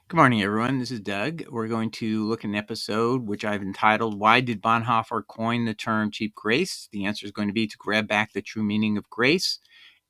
Good morning, everyone. This is Doug. We're going to look at an episode which I've entitled, Why Did Bonhoeffer Coin the Term Cheap Grace? The answer is going to be to grab back the true meaning of grace.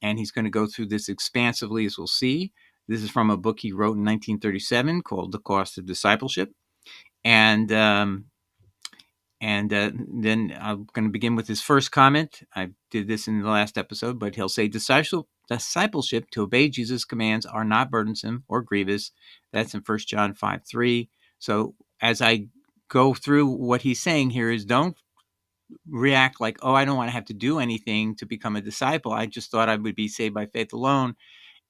And he's going to go through this expansively, as we'll see. This is from a book he wrote in 1937 called The Cost of Discipleship. And then I'm going to begin with his first comment. I did this in the last episode, but he'll say, discipleship to obey Jesus' commands are not burdensome or grievous. That's in 1 John 5:3. So as I go through what he's saying here is don't react like, oh, I don't want to have to do anything to become a disciple. I just thought I would be saved by faith alone,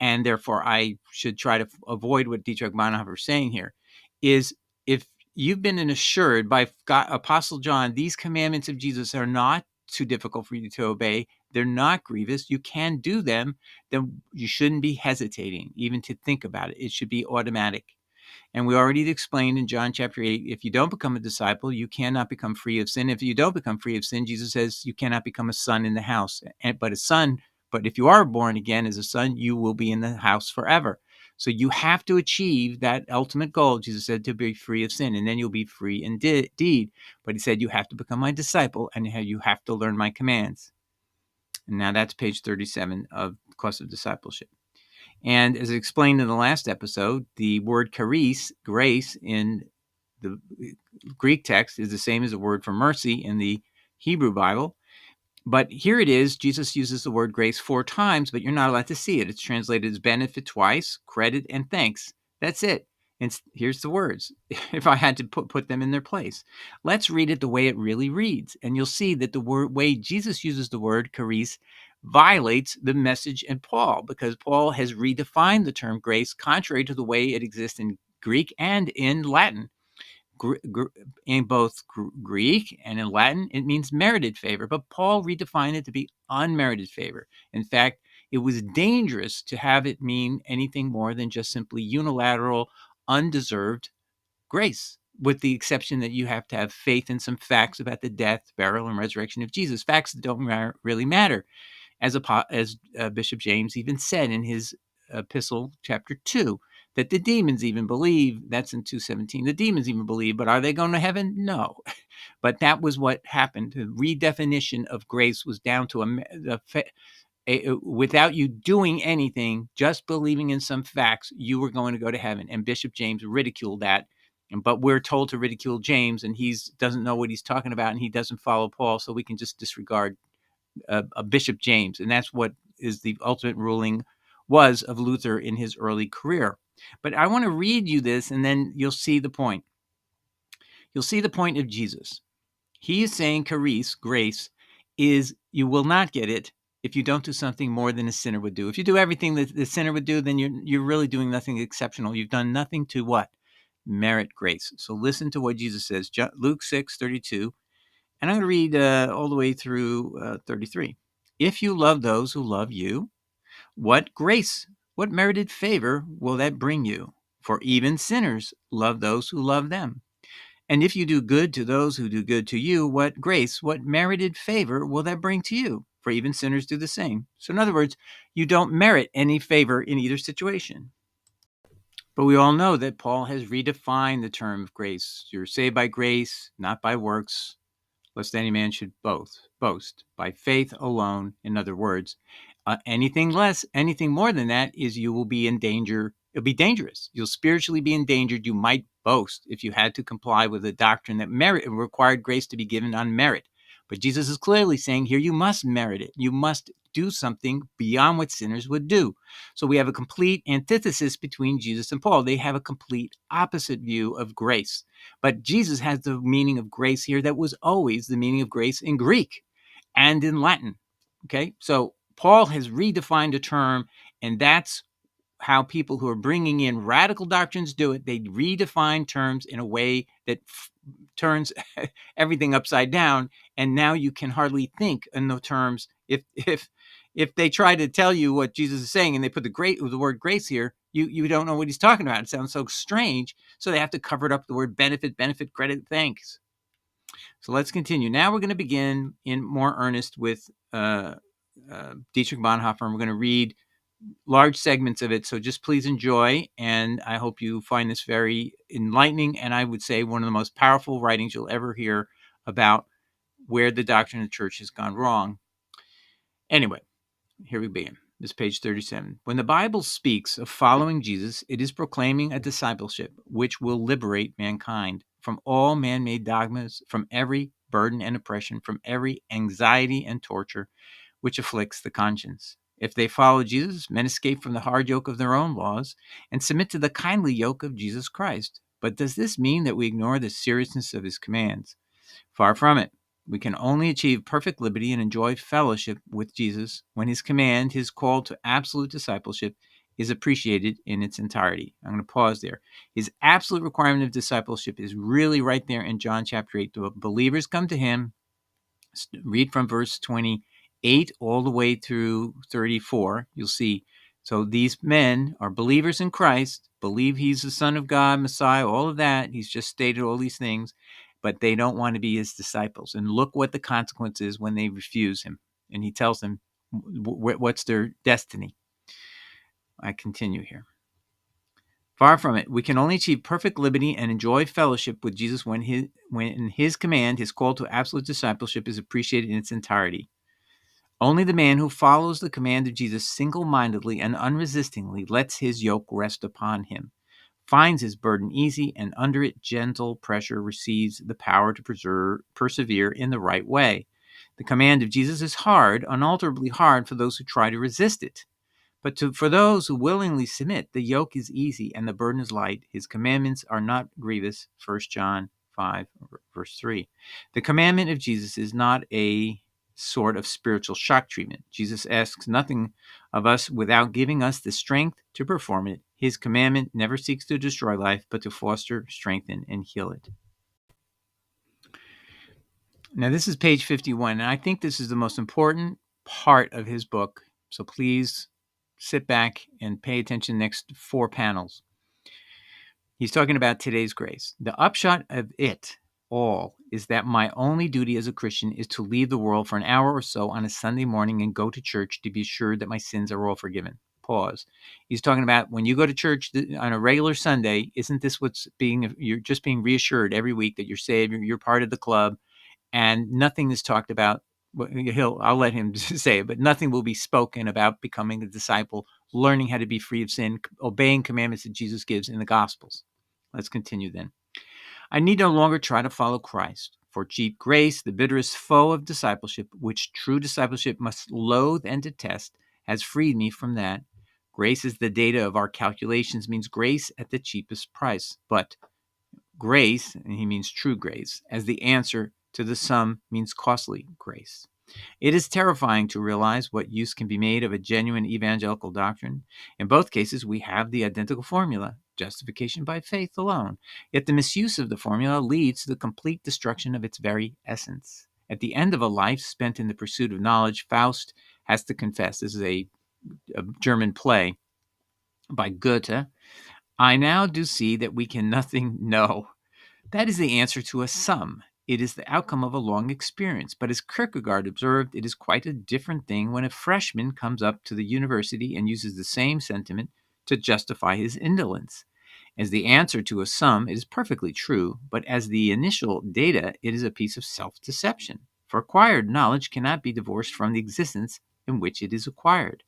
and therefore I should try to avoid what Dietrich Bonhoeffer is saying here. Is if you've been assured by God, Apostle John, these commandments of Jesus are not too difficult for you to obey, they're not grievous, you can do them, then you shouldn't be hesitating even to think about it. It should be automatic. And we already explained in John chapter 8, if you don't become a disciple, you cannot become free of sin. If you don't become free of sin, Jesus says you cannot become a son in the house. But if you are born again as a son, you will be in the house forever. So you have to achieve that ultimate goal, Jesus said, to be free of sin, and then you'll be free indeed. But he said you have to become my disciple, and you have to learn my commands. And now that's page 37 of Cost of Discipleship. And as explained in the last episode, the word charis, grace, in the Greek text is the same as the word for mercy in the Hebrew Bible. But here it is, Jesus uses the word grace 4 times, but you're not allowed to see it. It's translated as benefit twice, credit, and thanks. That's it. And here's the words, if I had to put them in their place. Let's read it the way it really reads, and you'll see that the way Jesus uses the word charis violates the message in Paul, because Paul has redefined the term grace contrary to the way it exists in Greek and in Latin. In both Greek and in Latin, it means merited favor, but Paul redefined it to be unmerited favor. In fact, it was dangerous to have it mean anything more than just simply unilateral, undeserved grace, with the exception that you have to have faith in some facts about the death, burial, and resurrection of Jesus, facts that don't really matter, as Bishop James even said in his epistle, chapter 2, that the demons even believe. That's in 2:17. The demons even believe, but are they going to heaven? No. But that was what happened. The redefinition of grace was down to without you doing anything, just believing in some facts, you were going to go to heaven. And Bishop James ridiculed that. But we're told to ridicule James, and he doesn't know what he's talking about, and he doesn't follow Paul, so we can just disregard Bishop James. And that's what is the ultimate ruling was of Luther in his early career. But I want to read you this, and then you'll see the point. You'll see the point of Jesus. He is saying charis, grace, is you will not get it if you don't do something more than a sinner would do. If you do everything that the sinner would do, then you're really doing nothing exceptional. You've done nothing to what? Merit grace. So listen to what Jesus says. Luke 6:32. And I'm going to read all the way through 33. If you love those who love you, what grace, what merited favor will that bring you? For even sinners love those who love them. And if you do good to those who do good to you, what grace, what merited favor will that bring to you? For even sinners do the same. So in other words, you don't merit any favor in either situation. But we all know that Paul has redefined the term of grace. You're saved by grace, not by works, lest any man should boast by faith alone. In other words, anything more than that is you will be in danger. It'll be dangerous. You'll spiritually be endangered. You might boast if you had to comply with a doctrine that required grace to be given on merit. But Jesus is clearly saying here, you must merit it. You must do something beyond what sinners would do. So we have a complete antithesis between Jesus and Paul. They have a complete opposite view of grace. But Jesus has the meaning of grace here that was always the meaning of grace in Greek and in Latin. Okay, so Paul has redefined a term, and that's how people who are bringing in radical doctrines do it. They redefine terms in a way that turns everything upside down, and now you can hardly think in the terms. If they try to tell you what Jesus is saying and they put the word grace here, you don't know what he's talking about. It sounds so strange, so they have to cover it up with the word benefit, credit, thanks. So let's continue. Now we're going to begin in more earnest with Dietrich Bonhoeffer, and we're going to read large segments of it. So just please enjoy. And I hope you find this very enlightening. And I would say one of the most powerful writings you'll ever hear about where the doctrine of the church has gone wrong. Anyway, here we begin. This is page 37. When the Bible speaks of following Jesus, it is proclaiming a discipleship which will liberate mankind from all man-made dogmas, from every burden and oppression, from every anxiety and torture which afflicts the conscience. If they follow Jesus, men escape from the hard yoke of their own laws and submit to the kindly yoke of Jesus Christ. But does this mean that we ignore the seriousness of his commands? Far from it. We can only achieve perfect liberty and enjoy fellowship with Jesus when his command, his call to absolute discipleship, is appreciated in its entirety. I'm going to pause there. His absolute requirement of discipleship is really right there in John chapter 8. The believers come to him. Read from verse 28 all the way through 34. You'll see. So these men are believers in Christ, believe he's the Son of God, Messiah, all of that. He's just stated all these things, but they don't want to be his disciples. And look what the consequence is when they refuse him. And he tells them what's their destiny. I continue here. Far from it. We can only achieve perfect liberty and enjoy fellowship with Jesus when his command, his call to absolute discipleship, is appreciated in its entirety. Only the man who follows the command of Jesus single-mindedly and unresistingly lets his yoke rest upon him, finds his burden easy, and under it gentle pressure receives the power to persevere in the right way. The command of Jesus is hard, unalterably hard for those who try to resist it. But for those who willingly submit, the yoke is easy and the burden is light. His commandments are not grievous. 1 John 5, verse 3. The commandment of Jesus is not a sort of spiritual shock treatment. Jesus asks nothing of us without giving us the strength to perform it. His commandment never seeks to destroy life, but to foster, strengthen, and heal it. Now, this is page 51, and I think this is the most important part of his book. So please sit back and pay attention next 4 panels. He's talking about today's grace. The upshot of it all is that my only duty as a Christian is to leave the world for an hour or so on a Sunday morning and go to church to be assured that my sins are all forgiven. Pause. He's talking about when you go to church on a regular Sunday, isn't this you're just being reassured every week that you're saved, you're part of the club, and nothing is talked about. I'll let him say it, but nothing will be spoken about becoming a disciple, learning how to be free of sin, obeying commandments that Jesus gives in the Gospels. Let's continue then. I need no longer try to follow Christ, for cheap grace, the bitterest foe of discipleship, which true discipleship must loathe and detest, has freed me from that. Grace is the data of our calculations, means grace at the cheapest price. But grace, and he means true grace, as the answer to the sum means costly grace. It is terrifying to realize what use can be made of a genuine evangelical doctrine. In both cases, we have the identical formula, justification by faith alone. Yet the misuse of the formula leads to the complete destruction of its very essence. At the end of a life spent in the pursuit of knowledge, Faust has to confess, this is a German play by Goethe, I now do see that we can nothing know. That is the answer to a sum. It is the outcome of a long experience. But as Kierkegaard observed, it is quite a different thing when a freshman comes up to the university and uses the same sentiment to justify his indolence. As the answer to a sum, it is perfectly true, but as the initial data, it is a piece of self-deception. For acquired knowledge cannot be divorced from the existence in which it is acquired.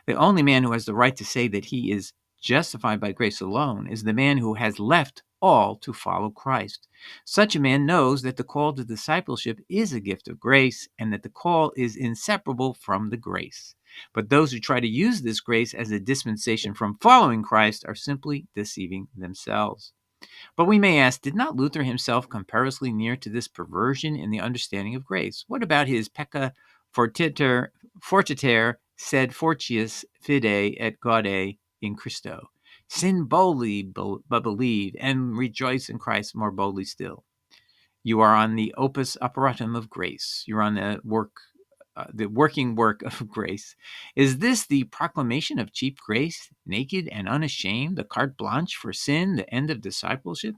The only man who has the right to say that he is justified by grace alone is the man who has left all to follow Christ. Such a man knows that the call to discipleship is a gift of grace and that the call is inseparable from the grace. But those who try to use this grace as a dispensation from following Christ are simply deceiving themselves. But we may ask, did not Luther himself come perilously near to this perversion in the understanding of grace? What about his pecca fortiter sed fortius fide et gaude in Christo? Sin boldly, but believe, and rejoice in Christ more boldly still. You are on the opus operatum of grace. You're on the working work of grace. Is this the proclamation of cheap grace, naked and unashamed, the carte blanche for sin, the end of discipleship?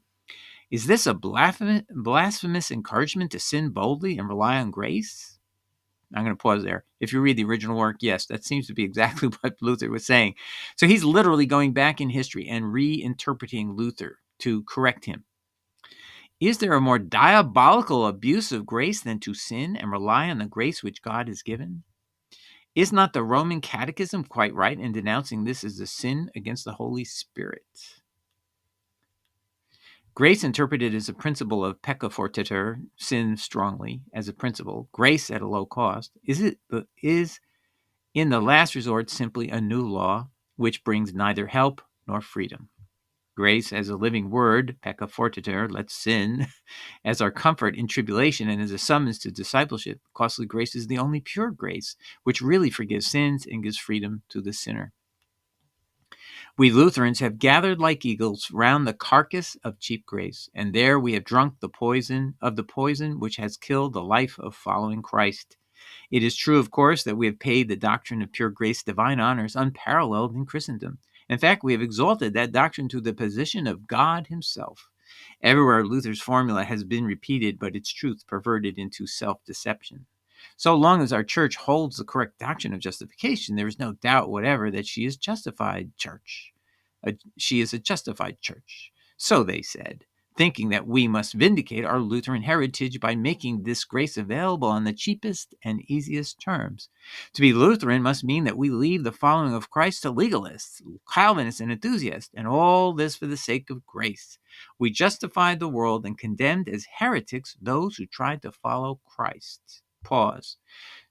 Is this a blasphemous encouragement to sin boldly and rely on grace? I'm going to pause there. If you read the original work, yes, that seems to be exactly what Luther was saying. So he's literally going back in history and reinterpreting Luther to correct him. Is there a more diabolical abuse of grace than to sin and rely on the grace which God has given? Is not the Roman Catechism quite right in denouncing this as a sin against the Holy Spirit? Grace interpreted as a principle of pecca fortiter, sin strongly, as a principle, grace at a low cost, is in the last resort simply a new law which brings neither help nor freedom. Grace as a living word, pecca fortiter, let's sin, as our comfort in tribulation and as a summons to discipleship. Costly grace is the only pure grace, which really forgives sins and gives freedom to the sinner. We Lutherans have gathered like eagles round the carcass of cheap grace, and there we have drunk the poison which has killed the life of following Christ. It is true, of course, that we have paid the doctrine of pure grace divine honors unparalleled in Christendom. In fact, we have exalted that doctrine to the position of God himself. Everywhere Luther's formula has been repeated, but its truth perverted into self-deception. So long as our church holds the correct doctrine of justification, there is no doubt whatever that she is justified church. She is a justified church. So they said, thinking that we must vindicate our Lutheran heritage by making this grace available on the cheapest and easiest terms. To be Lutheran must mean that we leave the following of Christ to legalists, Calvinists, and enthusiasts, and all this for the sake of grace. We justified the world and condemned as heretics those who tried to follow Christ. Pause.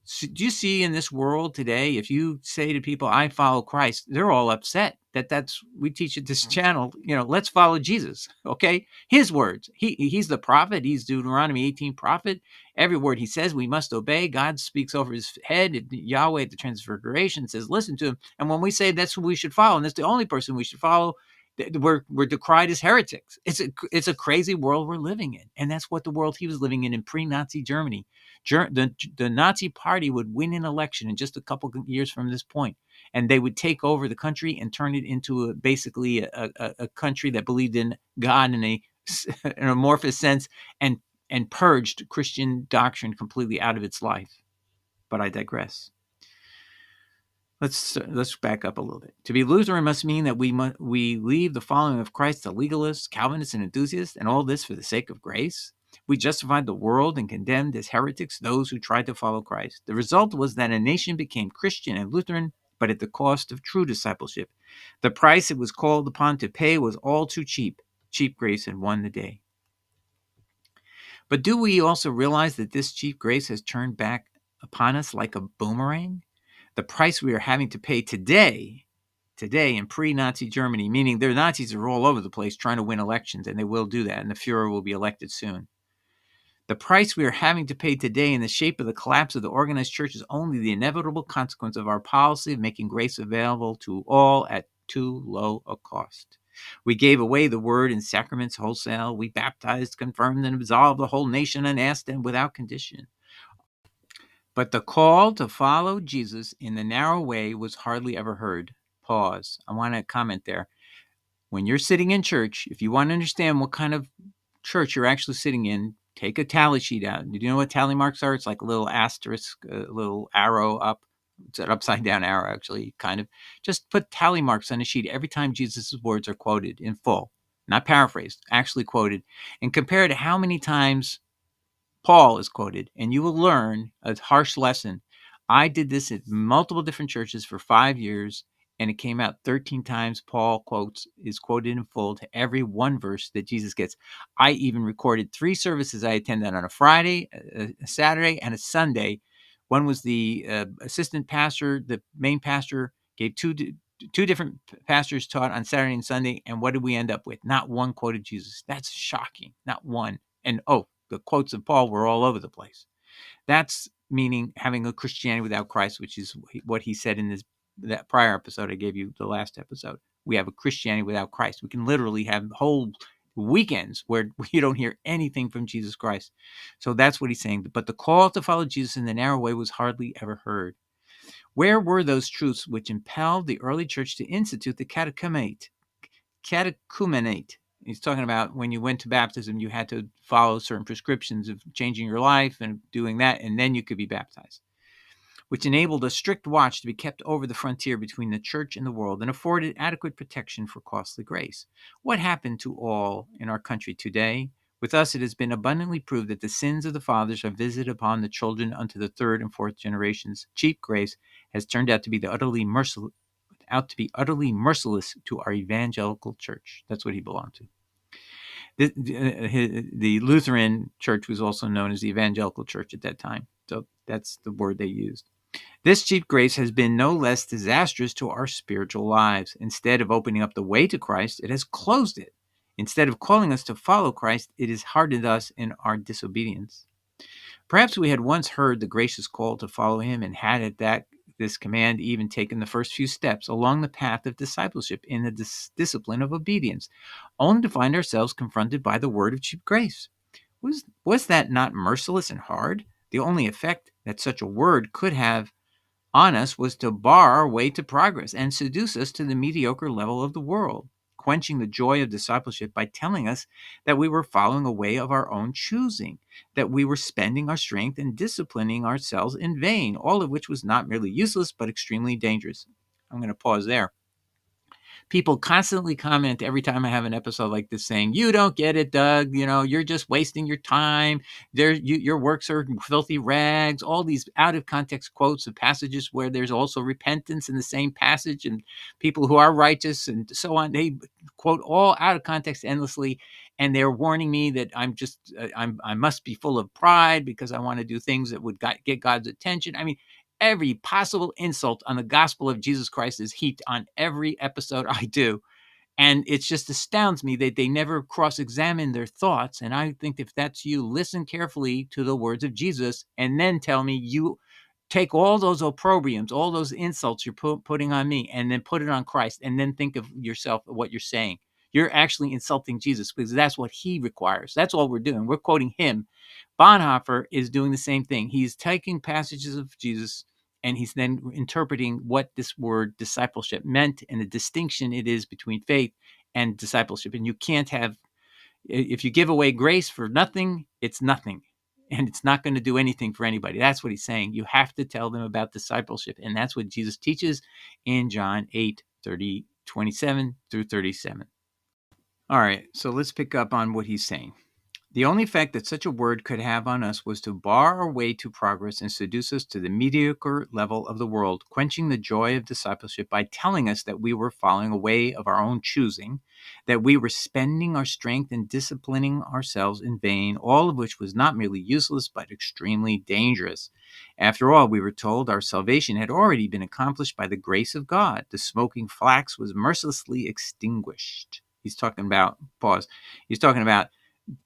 So do you see in this world today, if you say to people, I follow Christ, they're all upset we teach at this channel, let's follow Jesus. Okay. His words, he's the prophet. He's Deuteronomy 18 prophet. Every word he says, we must obey. God speaks over his head. Yahweh at the Transfiguration says, listen to him. And when we say that's who we should follow, and that's the only person we should follow, we're decried as heretics. It's a crazy world we're living in. And that's what the world he was living in pre-Nazi Germany. The Nazi party would win an election in just a couple of years from this point, and they would take over the country and turn it into basically a country that believed in God in an amorphous sense, and purged Christian doctrine completely out of its life. But I digress. Let's back up a little bit. To be Lutheran must mean that we leave the following of Christ to legalists, Calvinists, and enthusiasts, and all this for the sake of grace. We justified the world and condemned as heretics those who tried to follow Christ. The result was that a nation became Christian and Lutheran, but at the cost of true discipleship. The price it was called upon to pay was all too cheap. Cheap grace had won the day. But do we also realize that this cheap grace has turned back upon us like a boomerang? The price we are having to pay today in pre-Nazi Germany, meaning their Nazis are all over the place trying to win elections, and they will do that, and the Fuhrer will be elected soon. The price we are having to pay today in the shape of the collapse of the organized church is only the inevitable consequence of our policy of making grace available to all at too low a cost. We gave away the word and sacraments wholesale. We baptized, confirmed, and absolved the whole nation and asked them without condition. But the call to follow Jesus in the narrow way was hardly ever heard. Pause. I want to comment there. When you're sitting in church, if you want to understand what kind of church you're actually sitting in, take a tally sheet out. Do you know what tally marks are? It's like a little asterisk, a little arrow up. It's an upside down arrow, actually, kind of. Just put tally marks on a sheet every time Jesus' words are quoted in full, not paraphrased, actually quoted, and compare to how many times Paul is quoted, and you will learn a harsh lesson. I did this at multiple different churches for 5 years, and it came out 13 times Paul is quoted in full to every one verse that Jesus gets. I even recorded 3 services I attended on a Friday, a Saturday, and a Sunday. One was the assistant pastor. The main pastor gave two different pastors taught on Saturday and Sunday, and what did we end up with? Not one quoted Jesus. That's shocking. Not one. And the quotes of Paul were all over the place. That's meaning having a Christianity without Christ, which is what he said in that prior episode I gave you, the last episode. We have a Christianity without Christ. We can literally have whole weekends where you don't hear anything from Jesus Christ. So that's what he's saying. But the call to follow Jesus in the narrow way was hardly ever heard. Where were those truths which impelled the early church to institute the catechumenate? He's talking about when you went to baptism, you had to follow certain prescriptions of changing your life and doing that, and then you could be baptized. which enabled a strict watch to be kept over the frontier between the church and the world and afforded adequate protection for costly grace. What happened to all in our country today? With us, it has been abundantly proved that the sins of the fathers are visited upon the children unto the third and fourth generations. Cheap grace has turned out to be utterly merciless to our evangelical church. That's what he belonged to. The Lutheran church was also known as the evangelical church at that time. So that's the word they used. This cheap grace has been no less disastrous to our spiritual lives. Instead of opening up the way to Christ, it has closed it. Instead of calling us to follow Christ, it has hardened us in our disobedience. Perhaps we had once heard the gracious call to follow him and had at this command even taken the first few steps along the path of discipleship in the discipline of obedience, only to find ourselves confronted by the word of cheap grace. Was that not merciless and hard? The only effect that such a word could have on us was to bar our way to progress and seduce us to the mediocre level of the world, quenching the joy of discipleship by telling us that we were following a way of our own choosing, that we were spending our strength and disciplining ourselves in vain, all of which was not merely useless but extremely dangerous. I'm going to pause there. People constantly comment every time I have an episode like this saying, you don't get it, Doug. You're just wasting your time. Your works are filthy rags. All these out of context quotes of passages where there's also repentance in the same passage and people who are righteous and so on. They quote all out of context endlessly. And they're warning me that I must be full of pride because I want to do things that would get God's attention. I mean, every possible insult on the gospel of Jesus Christ is heaped on every episode I do. And it just astounds me that they never cross-examine their thoughts. And I think if that's you, listen carefully to the words of Jesus and then tell me you take all those opprobriums, all those insults you're putting on me and then put it on Christ and then think of yourself, what you're saying. You're actually insulting Jesus because that's what he requires. That's all we're doing. We're quoting him. Bonhoeffer is doing the same thing. He's taking passages of Jesus and he's then interpreting what this word discipleship meant and the distinction it is between faith and discipleship. And you can't have, if you give away grace for nothing, it's nothing. And it's not going to do anything for anybody. That's what he's saying. You have to tell them about discipleship. And that's what Jesus teaches in John 8:27 through 37. All right, so let's pick up on what he's saying. The only effect that such a word could have on us was to bar our way to progress and seduce us to the mediocre level of the world, quenching the joy of discipleship by telling us that we were following a way of our own choosing, that we were spending our strength and disciplining ourselves in vain, all of which was not merely useless but extremely dangerous. After all, we were told our salvation had already been accomplished by the grace of God. The smoking flax was mercilessly extinguished. He's talking about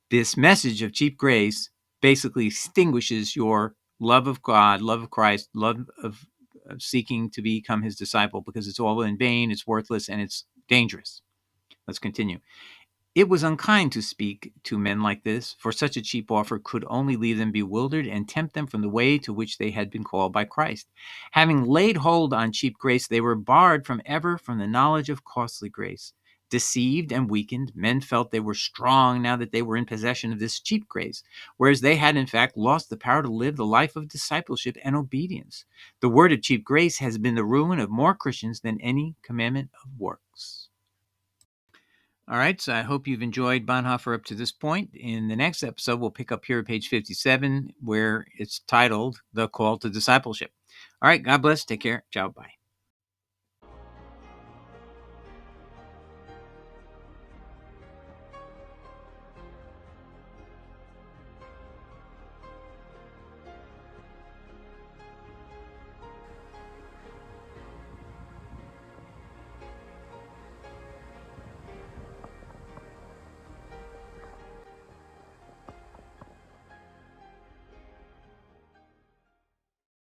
this message of cheap grace basically extinguishes your love of God, love of Christ, love of seeking to become his disciple because it's all in vain, it's worthless, and it's dangerous. Let's continue. It was unkind to speak to men like this, for such a cheap offer could only leave them bewildered and tempt them from the way to which they had been called by Christ. Having laid hold on cheap grace, they were barred from the knowledge of costly grace. Deceived and weakened, men felt they were strong now that they were in possession of this cheap grace, whereas they had in fact lost the power to live the life of discipleship and obedience. The word of cheap grace has been the ruin of more Christians than any commandment of works. All right, so I hope you've enjoyed Bonhoeffer up to this point. In the next episode, we'll pick up here at page 57, where it's titled The Call to Discipleship. All right, God bless. Take care. Ciao. Bye.